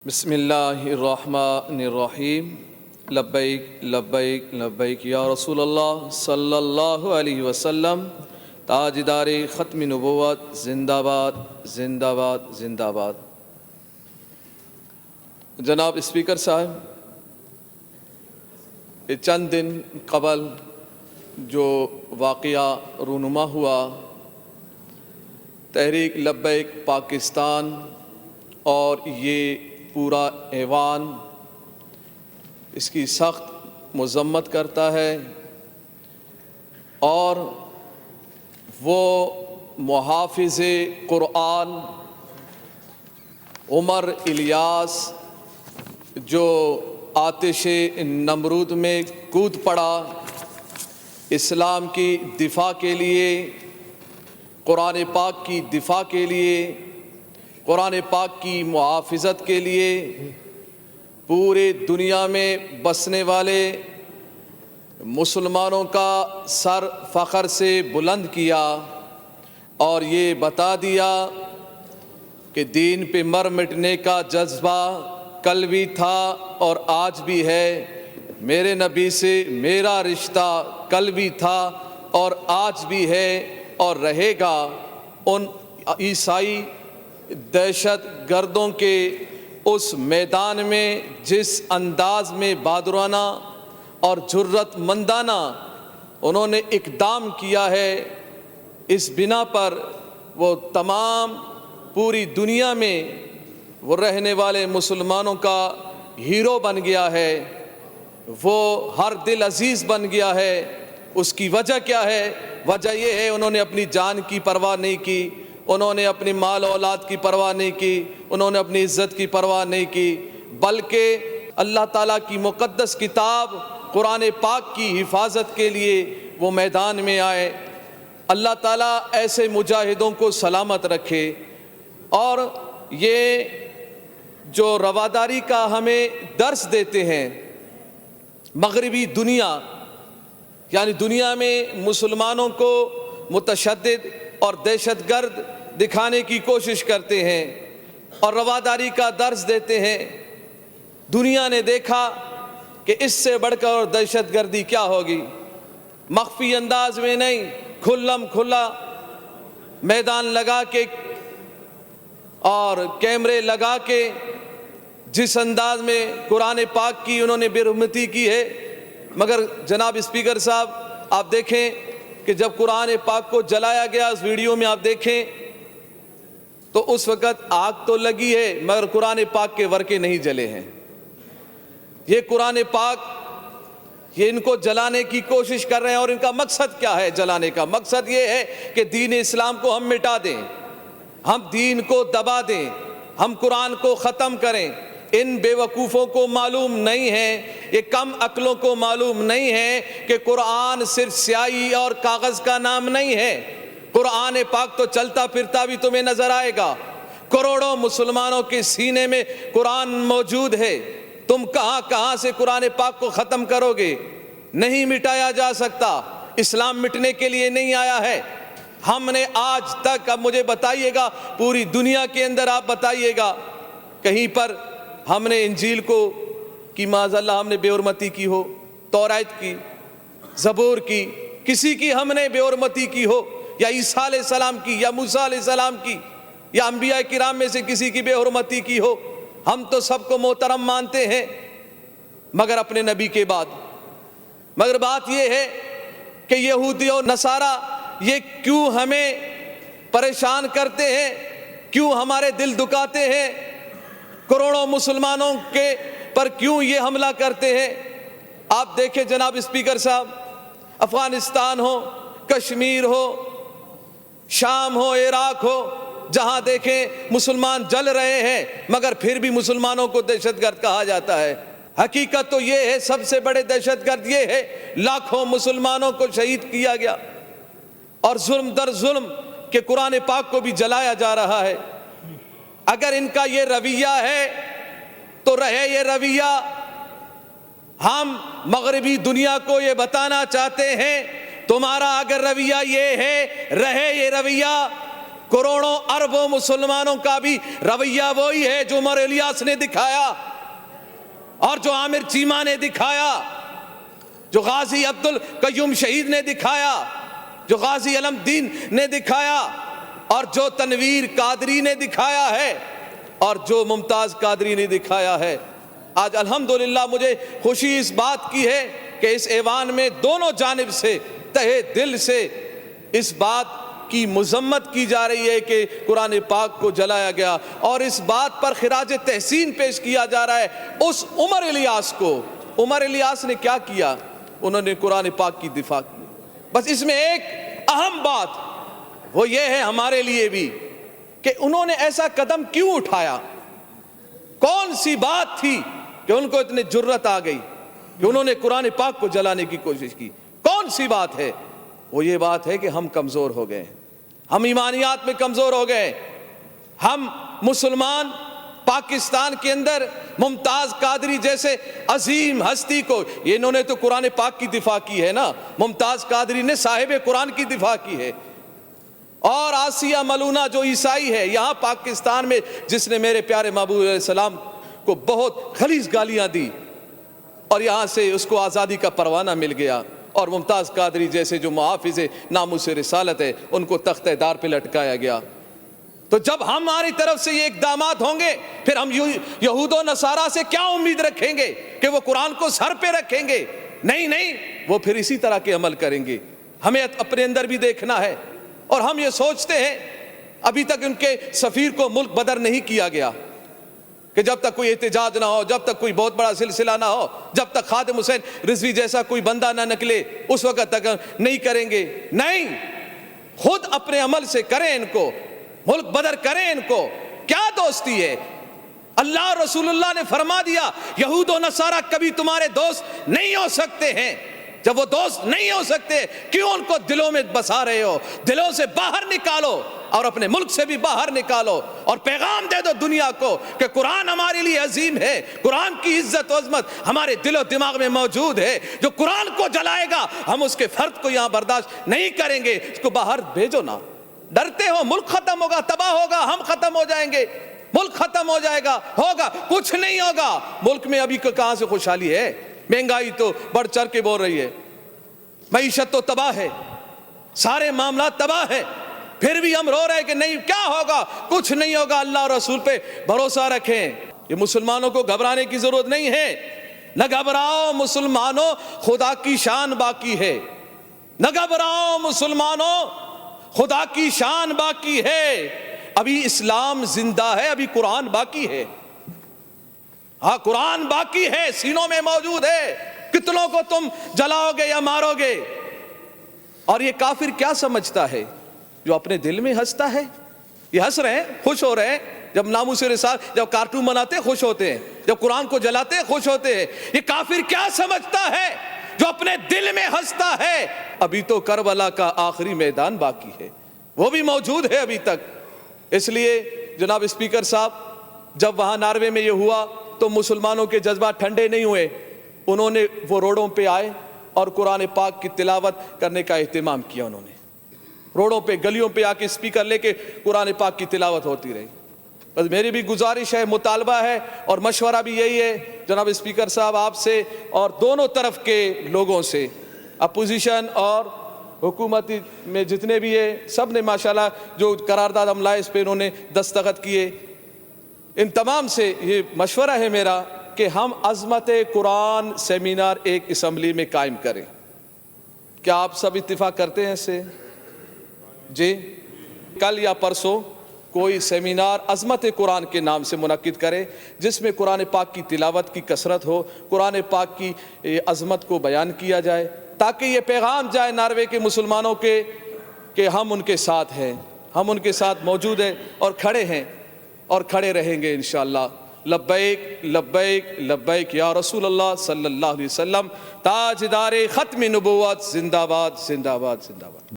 بسم اللہ الرحمن الرحیم لبیک لبیک لبیک یا رسول اللہ صلی اللہ علیہ وسلم تاجدار ختم نبوت زندہ باد زندہ باد زندہ باد۔ جناب اسپیکر صاحب، چند دن قبل جو واقعہ رونما ہوا تحریک لبیک پاکستان اور یہ پورا ایوان اس کی سخت مذمت کرتا ہے، اور وہ محافظ قرآن عمر الیاس جو آتش نمرود میں کود پڑا اسلام کی دفاع کے لیے، قرآن پاک کی دفاع کے لیے، قرآن پاک کی محافظت کے لیے، پورے دنیا میں بسنے والے مسلمانوں کا سر فخر سے بلند کیا اور یہ بتا دیا کہ دین پہ مر مٹنے کا جذبہ کل بھی تھا اور آج بھی ہے، میرے نبی سے میرا رشتہ کل بھی تھا اور آج بھی ہے اور رہے گا۔ ان عیسائی دہشت گردوں کے اس میدان میں جس انداز میں بہادرانہ اور جرت مندانہ انہوں نے اقدام کیا ہے، اس بنا پر وہ تمام پوری دنیا میں وہ رہنے والے مسلمانوں کا ہیرو بن گیا ہے، وہ ہر دل عزیز بن گیا ہے۔ اس کی وجہ کیا ہے؟ وجہ یہ ہے انہوں نے اپنی جان کی پرواہ نہیں کی، انہوں نے اپنی مال اولاد کی پرواہ نہیں کی، انہوں نے اپنی عزت کی پرواہ نہیں کی، بلکہ اللہ تعالیٰ کی مقدس کتاب قرآن پاک کی حفاظت کے لیے وہ میدان میں آئے۔ اللہ تعالیٰ ایسے مجاہدوں کو سلامت رکھے۔ اور یہ جو رواداری کا ہمیں درس دیتے ہیں مغربی دنیا، یعنی دنیا میں مسلمانوں کو متشدد اور دہشت گرد دکھانے کی کوشش کرتے ہیں اور رواداری کا درس دیتے ہیں، دنیا نے دیکھا کہ اس سے بڑھ کر دہشت گردی کیا ہوگی۔ مخفی انداز میں نہیں، کھلم کھلا میدان لگا کے اور کیمرے لگا کے جس انداز میں قرآن پاک کی انہوں نے بے رحمتی کی ہے۔ مگر جناب اسپیکر صاحب، آپ دیکھیں کہ جب قرآن پاک کو جلایا گیا، اس ویڈیو میں آپ دیکھیں تو اس وقت آگ تو لگی ہے مگر قرآن پاک کے ورقے نہیں جلے ہیں۔ یہ قرآن پاک یہ ان کو جلانے کی کوشش کر رہے ہیں، اور ان کا مقصد کیا ہے؟ جلانے کا مقصد یہ ہے کہ دین اسلام کو ہم مٹا دیں، ہم دین کو دبا دیں، ہم قرآن کو ختم کریں۔ ان بے وقوفوں کو معلوم نہیں ہے، یہ کم عقلوں کو معلوم نہیں ہے کہ قرآن صرف سیاہی اور کاغذ کا نام نہیں ہے۔ قرآن پاک تو چلتا پھرتا بھی تمہیں نظر آئے گا، کروڑوں مسلمانوں کے سینے میں قرآن موجود ہے۔ تم کہاں کہاں سے قرآن پاک کو ختم کرو گے؟ نہیں مٹایا جا سکتا۔ اسلام مٹنے کے لیے نہیں آیا ہے۔ ہم نے آج تک، اب مجھے بتائیے گا پوری دنیا کے اندر آپ بتائیے گا کہیں پر ہم نے انجیل کو کی معاذ اللہ ہم نے بے حرمتی کی ہو، توریت کی، زبور کی، کسی کی ہم نے بے حرمتی کی ہو، یا عیسیٰ علیہ السلام کی، یا موسیٰ علیہ السلام کی، یا انبیاء کرام میں سے کسی کی بے حرمتی کی ہو؟ ہم تو سب کو محترم مانتے ہیں مگر اپنے نبی کے بعد۔ مگر بات یہ ہے کہ یہودی اور نصارہ یہ کیوں ہمیں پریشان کرتے ہیں، کیوں ہمارے دل دکاتے ہیں، کروڑوں مسلمانوں کے پر کیوں یہ حملہ کرتے ہیں؟ آپ دیکھیں جناب اسپیکر صاحب، افغانستان ہو، کشمیر ہو، شام ہو، عراق ہو، جہاں دیکھیں مسلمان جل رہے ہیں مگر پھر بھی مسلمانوں کو دہشت گرد کہا جاتا ہے۔ حقیقت تو یہ ہے، سب سے بڑے دہشت گرد یہ ہے، لاکھوں مسلمانوں کو شہید کیا گیا اور ظلم در ظلم کہ قرآن پاک کو بھی جلایا جا رہا ہے۔ اگر ان کا یہ رویہ ہے تو رہے یہ رویہ۔ ہم مغربی دنیا کو یہ بتانا چاہتے ہیں، تمہارا اگر رویہ یہ ہے، رہے یہ رویہ۔ کروڑوں اربوں مسلمانوں کا بھی رویہ وہی ہے جو عمر الیاس نے دکھایا اور جو عامر چیمہ نے دکھایا، جو غازی عبد القیوم شہید نے دکھایا، جو غازی علم دین نے دکھایا، اور جو تنویر قادری نے دکھایا ہے، اور جو ممتاز قادری نے دکھایا ہے۔ آج الحمدللہ مجھے خوشی اس بات کی ہے کہ اس ایوان میں دونوں جانب سے تہہ دل سے اس بات کی مذمت کی جا رہی ہے کہ قرآن پاک کو جلایا گیا، اور اس بات پر خراج تحسین پیش کیا جا رہا ہے اس عمر الیاس کو۔ عمر الیاس نے کیا کیا؟ انہوں نے قرآن پاک کی دفاع کی۔ بس اس میں ایک اہم بات وہ یہ ہے ہمارے لیے بھی کہ انہوں نے ایسا قدم کیوں اٹھایا؟ کون سی بات تھی کہ ان کو اتنی جرت آ گئی کہ انہوں نے قرآن پاک کو جلانے کی کوشش کی؟ کون سی بات ہے؟ وہ یہ بات ہے کہ ہم کمزور ہو گئے، ہم ایمانیات میں کمزور ہو گئے۔ ہم مسلمان پاکستان کے اندر ممتاز قادری جیسے عظیم ہستی کو، یہ انہوں نے تو قرآن پاک کی دفاع کی ہے نا، ممتاز قادری نے صاحب قرآن کی دفاع کی ہے، اور آسیہ ملونہ جو عیسائی ہے یہاں پاکستان میں، جس نے میرے پیارے محبوب علیہ السلام کو بہت خلیص گالیاں دی، اور یہاں سے اس کو آزادی کا پروانہ مل گیا، اور ممتاز قادری جیسے جو محافظ ناموس رسالت ہے ان کو تختہ دار پہ لٹکایا گیا۔ تو جب ہماری طرف سے یہ اقدامات ہوں گے پھر ہم یہود و نصارہ سے کیا امید رکھیں گے کہ وہ قرآن کو سر پہ رکھیں گے؟ نہیں، وہ پھر اسی طرح کے عمل کریں گے۔ ہمیں اپنے اندر بھی دیکھنا ہے، اور ہم یہ سوچتے ہیں ابھی تک ان کے سفیر کو ملک بدر نہیں کیا گیا کہ جب تک کوئی احتجاج نہ ہو، جب تک کوئی بہت بڑا سلسلہ نہ ہو، جب تک خادم حسین رضوی جیسا کوئی بندہ نہ نکلے، اس وقت تک نہیں کریں گے۔ نہیں، خود اپنے عمل سے کریں، ان کو ملک بدر کریں۔ ان کو کیا دوستی ہے؟ اللہ اور رسول اللہ نے فرما دیا یہود و نصارہ کبھی تمہارے دوست نہیں ہو سکتے ہیں۔ جب وہ دوست نہیں ہو سکتے کیوں ان کو دلوں میں بسا رہے ہو؟ دلوں سے باہر نکالو، اور اپنے ملک سے بھی باہر نکالو، اور پیغام دے دو دنیا کو کہ قرآن ہمارے لیے عظیم ہے، قرآن کی عزت و عظمت ہمارے دل و دماغ میں موجود ہے۔ جو قرآن کو جلائے گا ہم اس کے فرد کو یہاں برداشت نہیں کریں گے، اس کو باہر بھیجو نا۔ ڈرتے ہو ملک ختم ہوگا، تباہ ہوگا، ہم ختم ہو جائیں گے، ملک ختم ہو جائے گا، ہوگا کچھ نہیں ہوگا۔ ملک میں ابھی کہاں سے خوشحالی ہے؟ مہنگائی تو بڑھ چڑھ کے بول رہی ہے، معیشت تو تباہ ہے، سارے معاملات تباہ ہے، پھر بھی ہم رو رہے ہیں کہ نہیں، کیا ہوگا؟ کچھ نہیں ہوگا۔ اللہ اور رسول پہ بھروسہ رکھیں۔ یہ مسلمانوں کو گھبرانے کی ضرورت نہیں ہے۔ نہ گھبراؤ مسلمانوں، خدا کی شان باقی ہے۔ نہ گھبراؤ مسلمانوں، خدا کی شان باقی ہے۔ ابھی اسلام زندہ ہے، ابھی قرآن باقی ہے۔ ہاں، قرآن باقی ہے، سینوں میں موجود ہے۔ کتنوں کو تم جلاؤ گے یا مارو گے؟ اور یہ کافر کیا سمجھتا ہے جو اپنے دل میں ہنستا ہے؟ یہ ہنس رہے ہیں، خوش ہو رہے ہیں۔ جب ناموس رسالت، جب کارٹون بناتے خوش ہوتے ہیں، جب قرآن کو جلاتے خوش ہوتے ہیں۔ یہ کافر کیا سمجھتا ہے جو اپنے دل میں ہنستا ہے؟ ابھی تو کربلا کا آخری میدان باقی ہے، وہ بھی موجود ہے ابھی تک۔ اس لیے جناب اسپیکر صاحب، جب وہاں ناروے میں یہ ہوا تو مسلمانوں کے جذبات ٹھنڈے نہیں ہوئے، انہوں نے وہ روڈوں پہ آئے اور قرآن پاک کی تلاوت کرنے کا اہتمام کیا۔ انہوں نے روڈوں پہ، گلیوں پہ آ کے اسپیکر لے کے قرآن پاک کی تلاوت ہوتی رہی۔ بس میری بھی گزارش ہے، مطالبہ ہے اور مشورہ بھی یہی ہے جناب اسپیکر صاحب، آپ سے اور دونوں طرف کے لوگوں سے، اپوزیشن اور حکومتی میں جتنے بھی ہیں، سب نے ماشاءاللہ جو قرارداد ہم لائے اس پہ انہوں نے دستخط کیے۔ ان تمام سے یہ مشورہ ہے میرا کہ ہم عظمت قرآن سیمینار ایک اسمبلی میں قائم کریں۔ کیا آپ سب اتفاق کرتے ہیں اس سے؟ جی، کل یا پرسوں کوئی سیمینار عظمت قرآن کے نام سے منعقد کرے، جس میں قرآن پاک کی تلاوت کی کثرت ہو، قرآن پاک کی عظمت کو بیان کیا جائے، تاکہ یہ پیغام جائے ناروے کے مسلمانوں کے کہ ہم ان کے ساتھ ہیں، ہم ان کے ساتھ موجود ہیں اور کھڑے ہیں اور کھڑے رہیں گے انشاءاللہ۔ لبیک لبیک لبیک یا رسول اللہ صلی اللہ علیہ وسلم، تاجدار ختم نبوت، زندہ باد زندہ باد زندہ باد۔